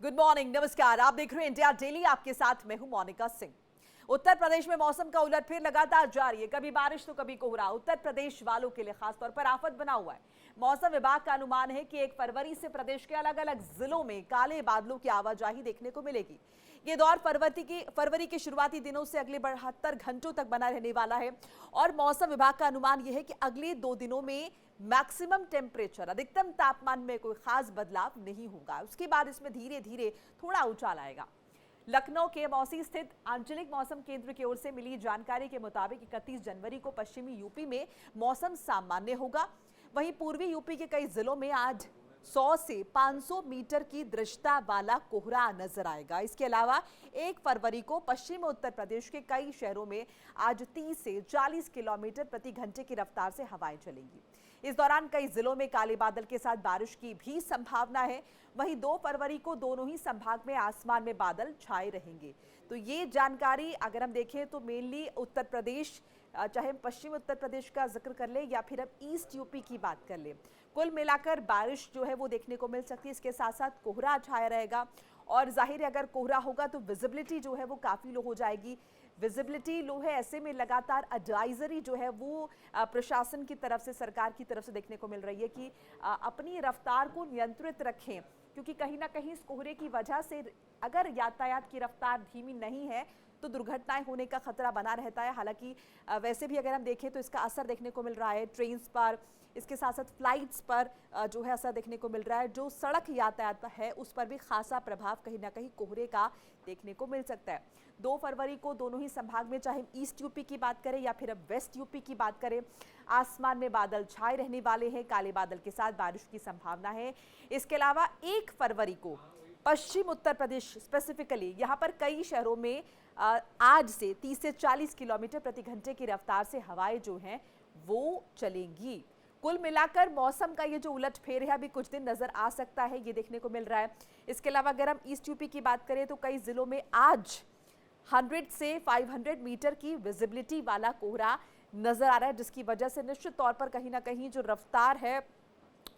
Good morning, नमस्कार। आप देख रहे हैं इंडिया डेली, आपके साथ मैं हूं मोनिका सिंह। उत्तर प्रदेश में मौसम का उलटफेर लगातार जारी है। कभी बारिश तो कभी कोहरा। उत्तर प्रदेश वालों के लिए खासतौर पर आफत बना हुआ है। मौसम विभाग का अनुमान है कि 1 फरवरी से प्रदेश के अलग अलग जिलों में काले बादलों की आवाजाही देखने को मिलेगी। ये दौर फरवरी के शुरुआती दिनों से अगले 72 घंटों तक बना रहने वाला है। और मौसम विभाग का अनुमान यह है कि अगले 2 दिनों में मैक्सिमम टेम्परेचर, अधिकतम तापमान में कोई खास बदलाव नहीं होगा। उसके बाद इसमें धीरे धीरे थोड़ा उछाल आएगा। लखनऊ के मौसी स्थित आंचलिक मौसम केंद्र की ओर से मिली जानकारी के मुताबिक 31 जनवरी को पश्चिमी यूपी में मौसम सामान्य होगा। वहीं पूर्वी यूपी के कई जिलों में आज 100 से 500 मीटर की दृश्यता वाला कोहरा नजर आएगा। इसके अलावा 1 फरवरी को पश्चिम उत्तर प्रदेश के कई शहरों में आज 30 से 40 किलोमीटर प्रति घंटे की रफ्तार से हवाएं चलेंगी। इस दौरान कई जिलों में काले बादल के साथ बारिश की भी संभावना है। वहीं 2 फरवरी को दोनों ही संभाग में आसमान में बादल छाए रहेंगे। तो ये जानकारी अगर हम देखें तो मेनली उत्तर प्रदेश, चाहे पश्चिम उत्तर प्रदेश का जिक्र कर ले या फिर अब ईस्ट यूपी की बात कर ले, कुल मिलाकर बारिश जो है वो देखने को मिल सकती है। इसके साथ साथ कोहरा छाया रहेगा और जाहिर है अगर कोहरा होगा तो विजिबिलिटी जो है वो काफ़ी लो हो जाएगी। विजिबिलिटी लो है, ऐसे में लगातार एडवाइजरी जो है वो प्रशासन की तरफ से, सरकार की तरफ से देखने को मिल रही है कि अपनी रफ्तार को नियंत्रित रखें, क्योंकि कहीं ना कहीं इस कोहरे की वजह से अगर यातायात की रफ्तार धीमी नहीं है तो दुर्घटनाएं होने का खतरा बना रहता है। हालांकि वैसे भी अगर हम देखें तो इसका असर देखने को मिल रहा है ट्रेन्स पर, इसके साथ साथ फ्लाइट्स पर जो है असर देखने को मिल रहा है। जो सड़क यातायात है उस पर भी खासा प्रभाव कहीं ना कहीं कोहरे का देखने को मिल सकता है। 2 फरवरी को दोनों ही संभाग में, चाहे ईस्ट यूपी की बात करें या फिर अब वेस्ट यूपी की बात करें, आसमान में बादल छाए रहने वाले हैं। काले बादल के साथ बारिश की संभावना है। इसके अलावा 1 फरवरी को पश्चिम उत्तर प्रदेश, स्पेसिफिकली यहाँ पर कई शहरों में आज से 30 से 40 किलोमीटर प्रति घंटे की रफ्तार से हवाएं जो हैं वो चलेंगी। कुल मिलाकर मौसम का ये जो उलटफेर है अभी कुछ दिन नजर आ सकता है, ये देखने को मिल रहा है। इसके अलावा अगर हम ईस्ट यूपी की बात करें तो कई जिलों में आज 100 से 500 मीटर की विजिबिलिटी वाला कोहरा नजर आ रहा है, जिसकी वजह से निश्चित तौर पर कहीं ना कहीं जो रफ्तार है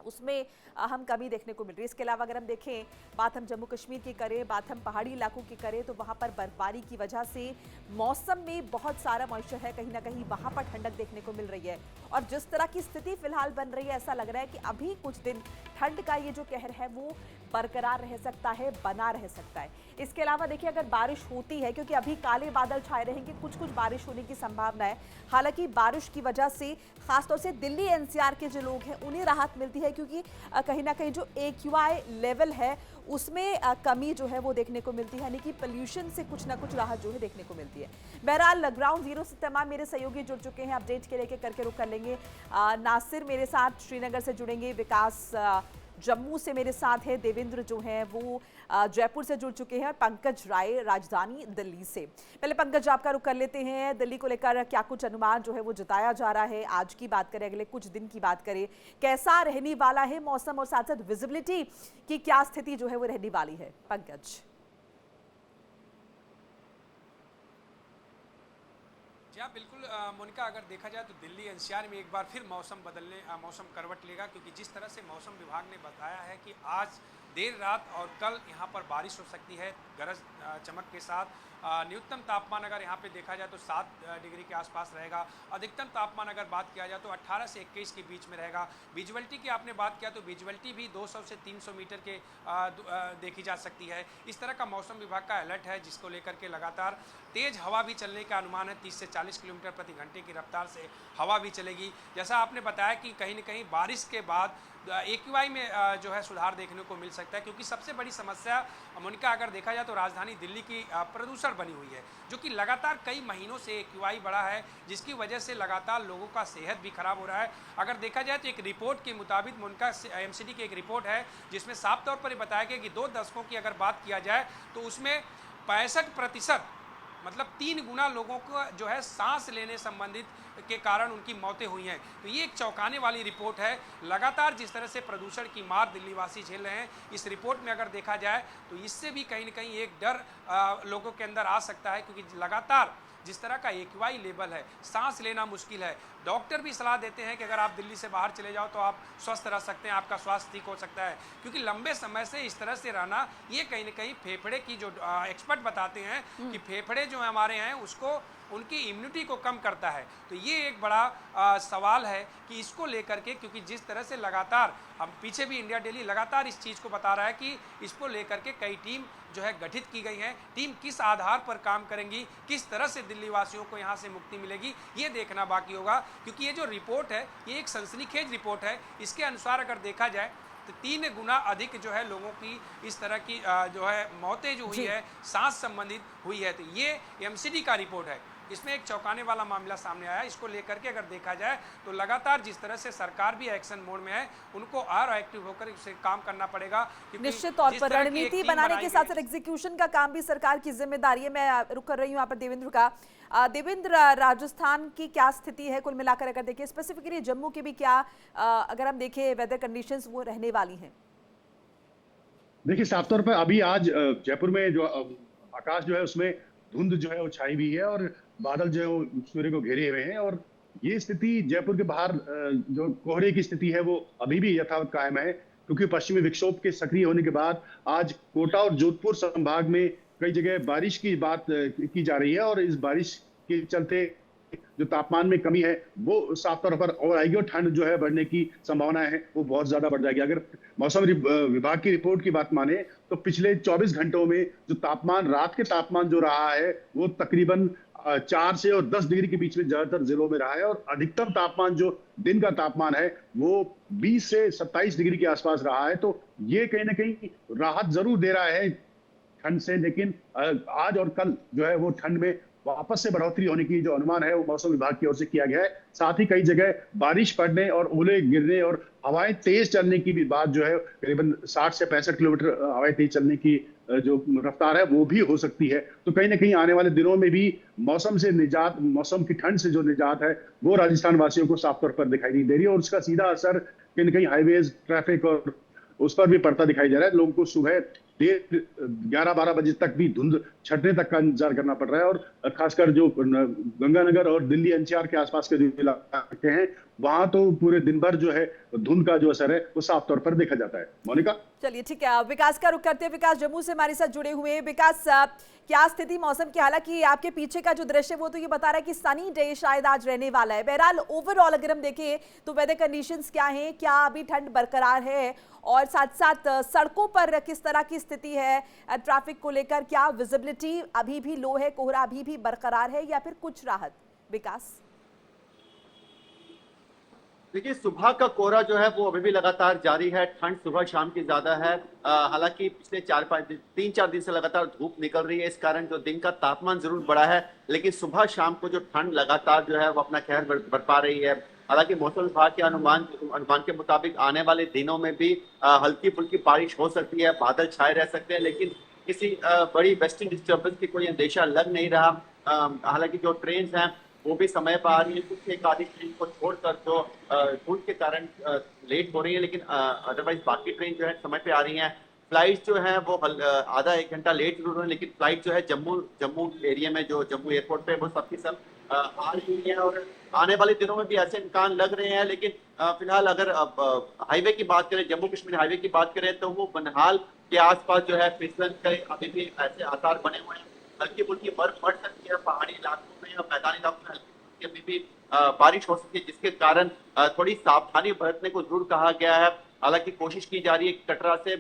उसमें हम कमी देखने को मिल रही है। इसके अलावा अगर हम देखें, बात हम जम्मू कश्मीर की करें, बात हम पहाड़ी इलाकों की करें, तो वहाँ पर बर्फबारी की वजह से मौसम में बहुत सारा मॉइस्चर है, कहीं ना कहीं वहाँ पर ठंडक देखने को मिल रही है। और जिस तरह की स्थिति फिलहाल बन रही है, ऐसा लग रहा है कि अभी कुछ दिन ठंड का ये जो कहर है वो बरकरार रह सकता है, बना रह सकता है। इसके अलावा देखिए, अगर बारिश होती है, क्योंकि अभी काले बादल छाए रहेंगे, कुछ कुछ बारिश होने की संभावना है। हालांकि बारिश की वजह से खासतौर से दिल्ली एनसीआर के जो लोग हैं उन्हें राहत मिलती है, क्योंकि कहीं ना कहीं जो AQI लेवल है उसमें कमी जो है वो देखने को मिलती है, यानी कि पोल्यूशन से कुछ ना कुछ राहत जो है देखने को मिलती है। बहरहाल ग्राउंड जीरो से तमाम मेरे सहयोगी जुड़ चुके हैं, अपडेट के लेके करके रुक कर लेंगे। नासिर मेरे साथ श्रीनगर से जुड़ेंगे, विकास जम्मू से मेरे साथ है, देवेंद्र जो हैं वो जयपुर से जुड़ चुके हैं, और पंकज राय राजधानी दिल्ली से। पहले पंकज आपका रुख कर लेते हैं, दिल्ली को लेकर क्या कुछ अनुमान जो है वो जताया जा रहा है? आज की बात करें, अगले कुछ दिन की बात करें, कैसा रहने वाला है मौसम, और साथ साथ विजिबिलिटी की क्या स्थिति जो है वो रहने वाली है? पंकज। जी हाँ, बिल्कुल मोनिका, अगर देखा जाए तो दिल्ली एनसीआर में एक बार फिर मौसम करवट लेगा, क्योंकि जिस तरह से मौसम विभाग ने बताया है कि आज देर रात और कल यहाँ पर बारिश हो सकती है गरज चमक के साथ। न्यूनतम तापमान अगर यहाँ पे देखा जाए तो 7 डिग्री के आसपास रहेगा। अधिकतम तापमान अगर बात किया जाए तो 18 से 21 के बीच में रहेगा। विजुअलिटी की आपने बात किया तो विजुअलिटी भी 200 से 300 मीटर के देखी जा सकती है। इस तरह का मौसम विभाग का अलर्ट है, जिसको लेकर के लगातार तेज़ हवा भी चलने का अनुमान है। 30 से 40 किलोमीटर प्रति घंटे की रफ्तार से हवा भी चलेगी। जैसा आपने बताया कि कहीं न कहीं बारिश के बाद AQI में जो है सुधार देखने को मिल सकता है, क्योंकि सबसे बड़ी समस्या मोनिका अगर देखा जाए तो राजधानी दिल्ली की प्रदूषण बनी हुई है, जो कि लगातार कई महीनों से AQI बढ़ा है, जिसकी वजह से लगातार लोगों का सेहत भी खराब हो रहा है। अगर देखा जाए तो एक रिपोर्ट के मुताबिक मोनिका, MCD की एक रिपोर्ट है जिसमें साफ तौर पर बताया गया कि 2 दशकों की अगर बात किया जाए तो उसमें 65%, मतलब 3 गुना लोगों को जो है सांस लेने संबंधित के कारण उनकी मौतें हुई हैं। तो ये एक चौंकाने वाली रिपोर्ट है। लगातार जिस तरह से प्रदूषण की मार दिल्लीवासी झेल रहे हैं, इस रिपोर्ट में अगर देखा जाए तो इससे भी कहीं न कहीं एक डर लोगों के अंदर आ सकता है, क्योंकि लगातार जिस तरह का एक्यूआई लेवल है, सांस लेना मुश्किल है। डॉक्टर भी सलाह देते हैं कि अगर आप दिल्ली से बाहर चले जाओ तो आप स्वस्थ रह सकते हैं, आपका स्वास्थ्य ठीक हो सकता है, क्योंकि लंबे समय से इस तरह से रहना ये कहीं ना कहीं फेफड़े की जो एक्सपर्ट बताते हैं कि फेफड़े जो हमारे हैं उसको उनकी इम्यूनिटी को कम करता है। तो ये एक बड़ा सवाल है कि इसको लेकर के, क्योंकि जिस तरह से लगातार हम पीछे भी इंडिया डेली लगातार इस चीज़ को बता रहा है कि इसको लेकर के कई टीम जो है गठित की गई है। टीम किस आधार पर काम करेंगी, किस तरह से दिल्ली वासियों को यहाँ से मुक्ति मिलेगी, ये देखना बाकी होगा, क्योंकि ये जो रिपोर्ट है ये एक सनसनीखेज रिपोर्ट है। इसके अनुसार अगर देखा जाए तो 3 गुना अधिक जो है लोगों की इस तरह की जो है मौतें जो हुई है सांस संबंधित हुई है। तो ये एमसीडी का रिपोर्ट है, इसमें एक चौंकाने वाला मामला सामने आया। इसको लेकर के अगर देखा जाए तो लगातार जिस तरह से सरकार भी एक्शन मोड में है, उनको और एक्टिव होकर इसे काम करना पड़ेगा। निश्चित तौर पर रणनीति बनाने के साथ साथ एग्जीक्यूशन का काम भी सरकार की जिम्मेदारी है। मैं रुक कर रही हूँ यहाँ पर देवेंद्र का। देवेंद्र, राजस्थान की क्या स्थिति है कुल मिलाकर, अगर देखें स्पेसिफिकली जम्मू की भी क्या अगर हम देखें वेदर कंडीशंस वो रहने वाली हैं? देखिए, साफ तौर पर अभी आज जयपुर में जो आकाश जो है उसमें धुंध जो है वो छाई हुई है और बादल जो है वो सूर्य को घेरे हुए हैं, और ये स्थिति जयपुर के बाहर जो कोहरे की स्थिति है वो अभी भी यथावत कायम है, क्योंकि पश्चिमी विक्षोभ के सक्रिय होने के बाद आज कोटा और जोधपुर संभाग में कई जगह बारिश की बात की जा रही है, और इस बारिश के चलते जो तापमान में कमी है वो साफ तौर पर और आएगी और ठंड जो है बढ़ने की संभावनाएं है वो बहुत ज्यादा बढ़ जाएगी। अगर मौसम विभाग की रिपोर्ट की बात माने तो पिछले 24 घंटों में जो तापमान, रात के तापमान जो रहा है वो तकरीबन 4 से और 10 डिग्री के बीच में ज्यादातर जिलों में रहा है, और अधिकतम तापमान जो दिन का तापमान है वो 20 से 27 डिग्री के आसपास रहा है। तो ये कहीं ना कहीं राहत जरूर दे रहा है ठंड से, लेकिन आज और कल जो है वो ठंड में वापस से बढ़ोतरी होने की जो अनुमान है वो मौसम विभाग की ओर से किया गया है। साथ ही कई जगह बारिश पड़ने और ओले गिरने और हवाएं तेज चलने की भी बात जो है, करीबन 60 से 65 किलोमीटर हवाएं तेज चलने की जो रफ्तार है वो भी हो सकती है। तो कहीं ना कहीं आने वाले दिनों में भी मौसम से निजात, मौसम की ठंड से जो निजात है वो राजस्थान वासियों को साफ तौर पर दिखाई नहीं दे रही है, और उसका सीधा असर कहीं ना कहीं हाईवेज, ट्रैफिक और उस पर भी पड़ता दिखाई दे रहा है। लोगों को सुबह 11-12 बजे तक भी धुंध छटने तक का इंतजार करना पड़ रहा है, और खासकर जो गंगानगर और दिल्ली एनसीआर के आसपास के जो इलाके हैं वहां तो पूरे दिन भर जो है धुंध का जो असर है वो साफ तौर पर देखा जाता है। मोनिका, चलिए ठीक है, विकास का रुख करते हैं। विकास जम्मू से हमारे साथ जुड़े हुए हैं। विकास, क्या स्थिति मौसम की? हालांकि आपके पीछे का जो दृश्य वो तो ये बता रहा है कि सनी डे शायद आज रहने वाला है। बहरहाल ओवरऑल अगर हम देखें तो वेदर कंडीशंस क्या हैं, क्या अभी ठंड बरकरार है, और साथ साथ सड़कों पर किस तरह की स्थिति है ट्रैफिक को लेकर? क्या विजिबिलिटी अभी भी लो है, कोहरा अभी भी बरकरार है, या फिर कुछ राहत? विकास, देखिए, सुबह का कोहरा जो है वो अभी भी लगातार जारी है। ठंड सुबह शाम की ज्यादा है। हालांकि पिछले 3-4 दिन से लगातार धूप निकल रही है, इस कारण जो दिन का तापमान जरूर बढ़ा है, लेकिन सुबह शाम को जो ठंड लगातार जो है वो अपना कहर बरपा रही है। हालांकि मौसम विभाग के अनुमान के मुताबिक आने वाले दिनों में भी हल्की फुल्की बारिश हो सकती है, बादल छाए रह सकते हैं, लेकिन किसी बड़ी वेस्टर्न डिस्टर्बेंस की कोई अंदेशा लग नहीं रहा। हालांकि जो ट्रेन हैं वो भी समय पर आ रही है, कुछ एक आधी ट्रेन को छोड़कर जो धुंध के कारण लेट हो रही है, लेकिन अदरवाइज बाकी ट्रेन जो है समय पे आ रही हैं। फ्लाइट जो है वो आधा 1 घंटा लेट जरूर है, लेकिन फ्लाइट जो है जम्मू एरिया में, जो जम्मू एयरपोर्ट पे, वो सबकी सब आ रही है, और आने वाले दिनों में भी ऐसे इम्कान लग रहे हैं। लेकिन फिलहाल अगर हाईवे की बात करें, जम्मू कश्मीर हाईवे की बात करें, तो वो बनहाल के आसपास जो है फिसलन के अभी भी ऐसे आसार बने हुए हैं। हल्की फुल्की बर्फ पड़ सकती है पहाड़ी इलाकों में, और मैदानी इलाकों में हल्की फुल्की अभी भी बारिश हो सकती है, जिसके कारण थोड़ी सावधानी बरतने को जरूर कहा गया है। हालांकि कोशिश की जा रही है कटरा से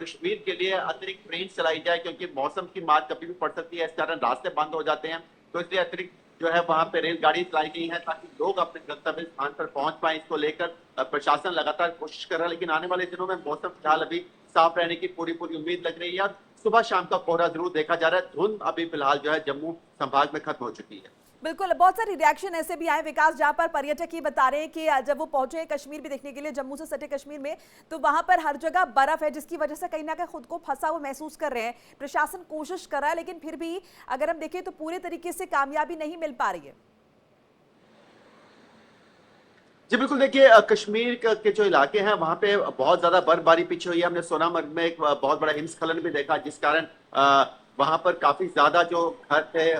कश्मीर के लिए अतिरिक्त ट्रेन चलाई जाए, क्योंकि मौसम की मार कभी भी पड़ सकती है, इस कारण रास्ते बंद हो जाते हैं। तो इसलिए अतिरिक्त जो है वहां पे रेलगाड़ी चलाई गई है ताकि लोग अपने गंतव्य स्थान पर पहुंच पाए। इसको लेकर प्रशासन लगातार कोशिश कर रहा है, लेकिन आने वाले दिनों में मौसम फिलहाल अभी साफ रहने की पूरी उम्मीद लग रही है। सुबह शाम का कोहरा जरूर देखा जा रहा है। धुंध अभी फिलहाल जो है जम्मू संभाग में खत्म हो चुकी है। बिल्कुल, बहुत सारी रिएक्शन ऐसे भी आए विकास, जहां पर पर्यटक ये बता रहे हैं कि जब वो पहुंचे कश्मीर भी देखने के लिए, जम्मू से सटे कश्मीर में, तो वहां पर हर जगह बर्फ है, जिसकी वजह से कहीं ना कहीं खुद को फंसा हुआ महसूस कर रहे हैं। प्रशासन कोशिश कर रहा है, लेकिन फिर भी अगर हम देखें तो पूरे तरीके से कामयाबी नहीं मिल पा रही है। जी बिल्कुल, देखिए कश्मीर के जो इलाके हैं वहां पे बहुत ज्यादा बर्फबारी पीछे हुई है। हमने सोनामर्ग में एक बहुत बड़ा हिमस्खलन भी देखा, जिस कारण वहां पर काफी ज्यादा जो घर थे,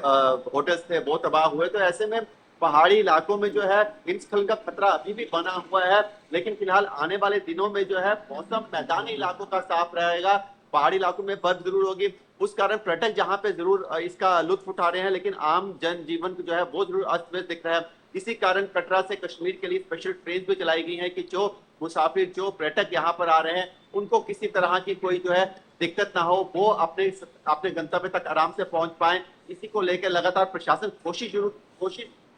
होटल्स थे, वो तबाह हुए। तो ऐसे में पहाड़ी इलाकों में जो है हिमस्खलन का खतरा अभी भी बना हुआ है, लेकिन फिलहाल आने वाले दिनों में जो है मौसम मैदानी इलाकों का साफ रहेगा, पहाड़ी इलाकों में बर्फ जरूर होगी। उस कारण पर्यटक जहां पे जरूर इसका लुत्फ उठा रहे हैं, लेकिन आम जनजीवन जो है वो जरूर अस्त व्यस्त दिख रहा है। इसी कारण कटरा से कश्मीर के लिए स्पेशल ट्रेन भी चलाई गई है कि जो मुसाफिर, जो पर्यटक यहाँ पर आ रहे हैं, उनको किसी तरह की कोई जो है दिक्कत ना हो, वो अपने अपने गंतव्य तक आराम से पहुंच पाए। इसी को लेकर लगातार प्रशासन कोशिश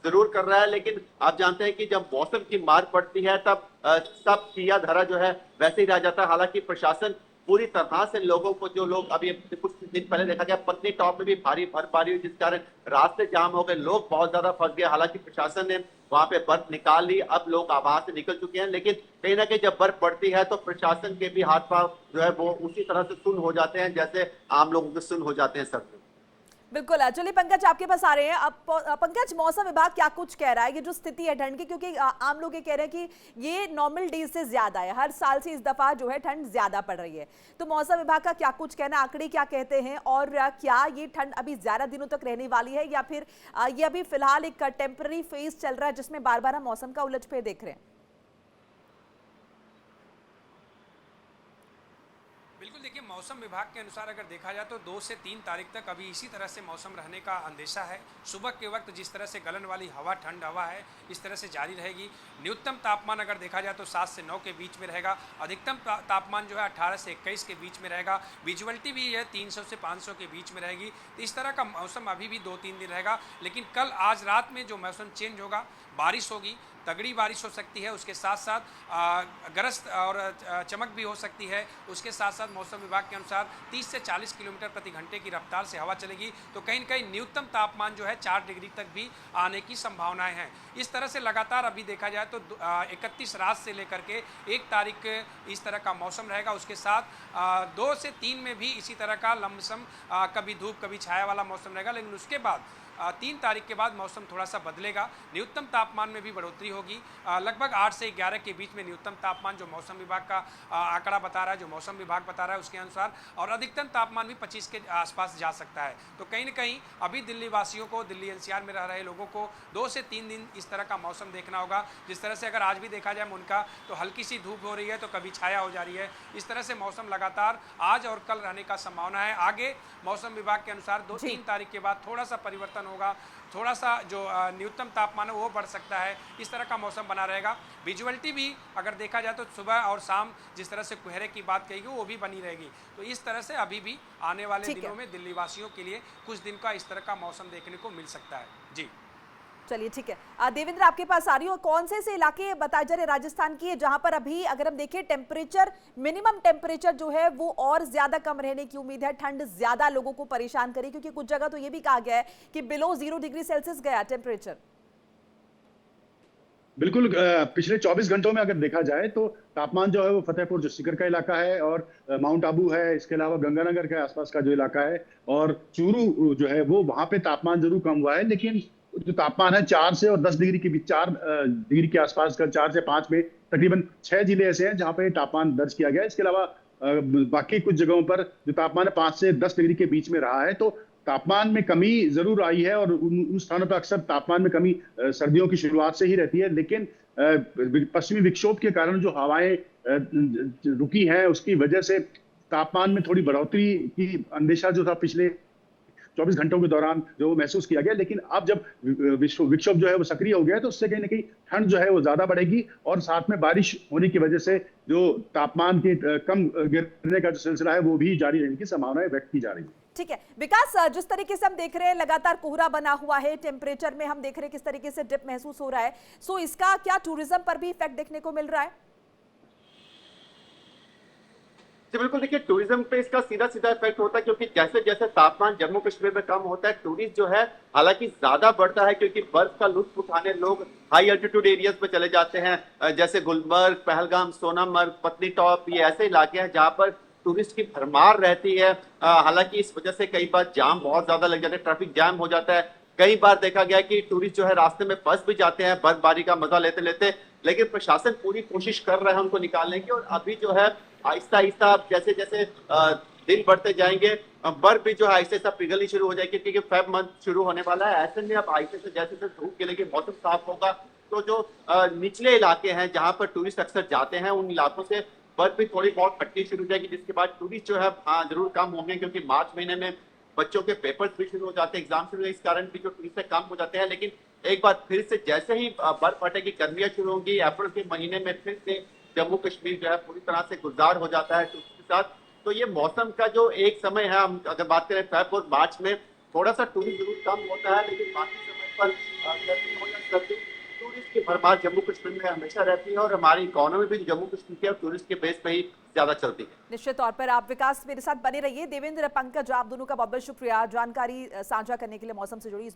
जरूर कर रहा है, लेकिन आप जानते हैं कि जब मौसम की मार पड़ती है तब सब किया धरा जो है वैसे ही रह जाता है। हालांकि प्रशासन पूरी तरह से लोगों को, जो लोग अभी कुछ दिन पहले देखा गया पत्नी टॉप में भी भारी बर्फबारी हुई, जिस कारण रास्ते जाम हो गए, लोग बहुत ज्यादा फंस गए। हालांकि प्रशासन ने वहां पे बर्फ निकाल ली, अब लोग आवाज से निकल चुके हैं, लेकिन कहीं ना कहीं जब बर्फ पड़ती है तो प्रशासन के भी हाथ पांव जो है वो उसी तरह से सुन्न हो जाते हैं जैसे आम लोगों के सुन्न हो जाते हैं सर्द में। बिल्कुल। चलिए पंकज, आपके पास आ रहे हैं। अब पंकज, मौसम विभाग क्या कुछ कह रहा है, ये जो स्थिति है ठंड की, क्योंकि आम लोग ये कह रहे हैं कि ये नॉर्मल डेज से ज्यादा है, हर साल से इस दफा जो है ठंड ज्यादा पड़ रही है, तो मौसम विभाग का क्या कुछ कहना, आंकड़े क्या कहते हैं, और क्या ये ठंड अभी ज्यादा दिनों तक रहने वाली है, या फिर ये अभी फिलहाल एक टेम्पररी फेज चल रहा है जिसमें बार बार हम मौसम का उलटफेर देख रहे हैं? बिल्कुल, देखिए मौसम विभाग के अनुसार अगर देखा जाए तो 2 से 3 तारीख तक अभी इसी तरह से मौसम रहने का अंदेशा है। सुबह के वक्त जिस तरह से गलन वाली हवा, ठंड हवा है, इस तरह से जारी रहेगी। न्यूनतम तापमान अगर देखा जाए तो 7 से 9 के बीच में रहेगा। अधिकतम तापमान जो है 18 से 21 के बीच में रहेगा। विजुअलिटी भी है 300 से 500 के बीच में रहेगी। तो इस तरह का मौसम अभी भी 2-3 दिन रहेगा, लेकिन कल आज रात में जो मौसम चेंज होगा, बारिश होगी, तगड़ी बारिश हो सकती है, उसके साथ साथ गरज और चमक भी हो सकती है। उसके साथ साथ मौसम विभाग के अनुसार 30 से 40 किलोमीटर प्रति घंटे की रफ्तार से हवा चलेगी, तो कहीं न कहीं न्यूनतम तापमान जो है 4 डिग्री तक भी आने की संभावनाएं हैं। इस तरह से लगातार अभी देखा जाए तो 31 रात से लेकर के 1 तारीख इस तरह का मौसम रहेगा। उसके साथ 2 से 3 में भी इसी तरह का लमसम कभी धूप कभी छाया वाला मौसम रहेगा, लेकिन उसके बाद 3 तारीख के बाद मौसम थोड़ा सा बदलेगा। न्यूनतम तापमान में भी बढ़ोतरी होगी, लगभग 8 से 11 के बीच में न्यूनतम तापमान जो मौसम विभाग का आंकड़ा बता रहा है, जो मौसम विभाग बता रहा है उसके अनुसार, और अधिकतम तापमान भी 25 के आसपास जा सकता है। तो कहीं न कहीं अभी दिल्ली वासियों को, दिल्ली एनसीआर में रह रहे लोगों को 2 से 3 दिन इस तरह का मौसम देखना होगा। जिस तरह से अगर आज भी देखा जाए उनका, तो हल्की सी धूप हो रही है तो कभी छाया हो जा रही है। इस तरह से मौसम लगातार आज और कल रहने का संभावना है। आगे मौसम विभाग के अनुसार 2-3 तारीख के बाद थोड़ा सा परिवर्तन होगा, थोड़ा सा जो न्यूनतम तापमान है वो बढ़ सकता है। इस तरह का मौसम बना रहेगा। विजुअलिटी भी अगर देखा जाए तो सुबह और शाम जिस तरह से कोहरे की बात कही गई वो भी बनी रहेगी। तो इस तरह से अभी भी आने वाले दिनों में दिल्ली वासियों के लिए कुछ दिन का इस तरह का मौसम देखने को मिल सकता है। जी चलिए ठीक है। देवेंद्र, आपके पास आ रही हूँ। कौन से इलाके बताए जा रहे राजस्थान की है जहां पर अभी अगर हम देखें टेम्परेचर, मिनिमम टेम्परेचर जो है वो और ज्यादा कम रहने की उम्मीद है, ठंड ज्यादा लोगों को परेशान करी, क्योंकि कुछ जगह तो ये भी कहा गया है कि बिलो 0 डिग्री सेल्सियस गया टेम्परेचर? बिल्कुल, पिछले 24 घंटों में अगर देखा जाए तो तापमान जो है वो फतेहपुर जो सीकर का इलाका है और माउंट आबू है, इसके अलावा गंगानगर के आसपास का जो इलाका है और चूरू जो है वो, वहां पे तापमान जरूर कम हुआ है, लेकिन जो तापमान है 4 से और 10 डिग्री के बीच, 4 डिग्री के आसपास का, 4 से 5 में तकरीबन 6 जिले ऐसे हैं जहां पे तापमान दर्ज किया गया है। इसके अलावा बाकी कुछ जगहों पर जो तापमान है 5 से 10 डिग्री के बीच में रहा है। तो तापमान में कमी जरूर आई है और उन स्थानों पर अक्सर तापमान में कमी सर्दियों की शुरुआत से ही रहती है, लेकिन पश्चिमी विक्षोभ के कारण जो हवाएं रुकी हैं उसकी वजह से तापमान में थोड़ी बढ़ोतरी की अंदेशा जो था पिछले 24 घंटों के दौरान जो महसूस किया गया, लेकिन अब जब विक्षोभ जो है वो सक्रिय हो गया है तो उससे कहीं ना कहीं ठंड जो है वो ज्यादा बढ़ेगी और साथ में बारिश होने की वजह से जो तापमान के कम गिरने का जो सिलसिला है वो भी जारी रहने की संभावनाएं व्यक्त की जा रही है। ठीक है विकास, जिस तरीके से हम देख रहे हैं लगातार कोहरा बना हुआ है, टेम्परेचर में हम देख रहे हैं किस तरीके से डिप महसूस हो रहा है, सो इसका क्या टूरिज्म पर भी इफेक्ट देखने को मिल रहा है? जी बिल्कुल, देखिए टूरिज्म पे इसका सीधा सीधा इफेक्ट होता है, क्योंकि जैसे जैसे तापमान जम्मू कश्मीर में कम होता है, टूरिस्ट जो है हालांकि ज्यादा बढ़ता है, क्योंकि बर्फ का लुत्फ उठाने लोग हाई अल्टीट्यूड एरियाज पे चले जाते हैं, जैसे गुलमर्ग, पहलगाम, सोनामर्ग, पत्नी टॉप, ये ऐसे इलाके हैं जहाँ पर टूरिस्ट की भरमार रहती है। हालांकि इस वजह से कई बार जाम बहुत ज्यादा लग जाता है, ट्रैफिक जैम हो जाता है। कई बार देखा गया कि टूरिस्ट जो है रास्ते में फंस भी जाते हैं बर्फबारी का मजा लेते लेते, लेकिन प्रशासन पूरी कोशिश कर रहा है उनको निकालने की। और अभी जो है आहिस्ता आहिस्ता जैसे जैसे दिन बढ़ते जाएंगे, बर्फ भी जो है ऐसे सब पिघलनी शुरू हो जाएगी, क्योंकि फेब मंथ शुरू होने वाला है। ऐसे में अब ऐसे से जैसे जैसे धूप गिरेगी, मौसम साफ होगा, तो जो निचले इलाके हैं जहां पर टूरिस्ट अक्सर जाते हैं, उन इलाकों से बर्फ भी थोड़ी बहुत फटनी शुरू हो जाएगी, जिसके बाद टूरिस्ट जो है हाँ जरूर कम होंगे, क्योंकि मार्च महीने में बच्चों के पेपर्स भी शुरू हो जाते हैं, एग्जाम शुरू हो, इस कारण भी जो टूरिस्ट है कम हो जाते हैं। लेकिन एक बार फिर से जैसे ही बर्फ फटेगी, गर्मियां शुरू होंगी, अप्रैल के महीने में फिर से जम्मू कश्मीर जो है पूरी तरह से गुलजार हो जाता है टूरिस्ट के साथ। तो ये मौसम का जो एक समय है, हम अगर बात करें फेब और मार्च में थोड़ा सा टूरिस्ट जरूर कम होता है, लेकिन बाकी समय पर गर्मी हो या सर्दी, टूरिस्ट की भरमार जम्मू कश्मीर में हमेशा रहती है, और हमारी इकोनॉमी भी जम्मू कश्मीर के टूरिस्ट के बेस पे ही ज्यादा चलती है। निश्चित तौर पर आप विकास मेरे साथ बने रहिए। देवेंद्र, पंकज, आप दोनों का बहुत बहुत शुक्रिया जानकारी साझा करने के लिए मौसम से जुड़ी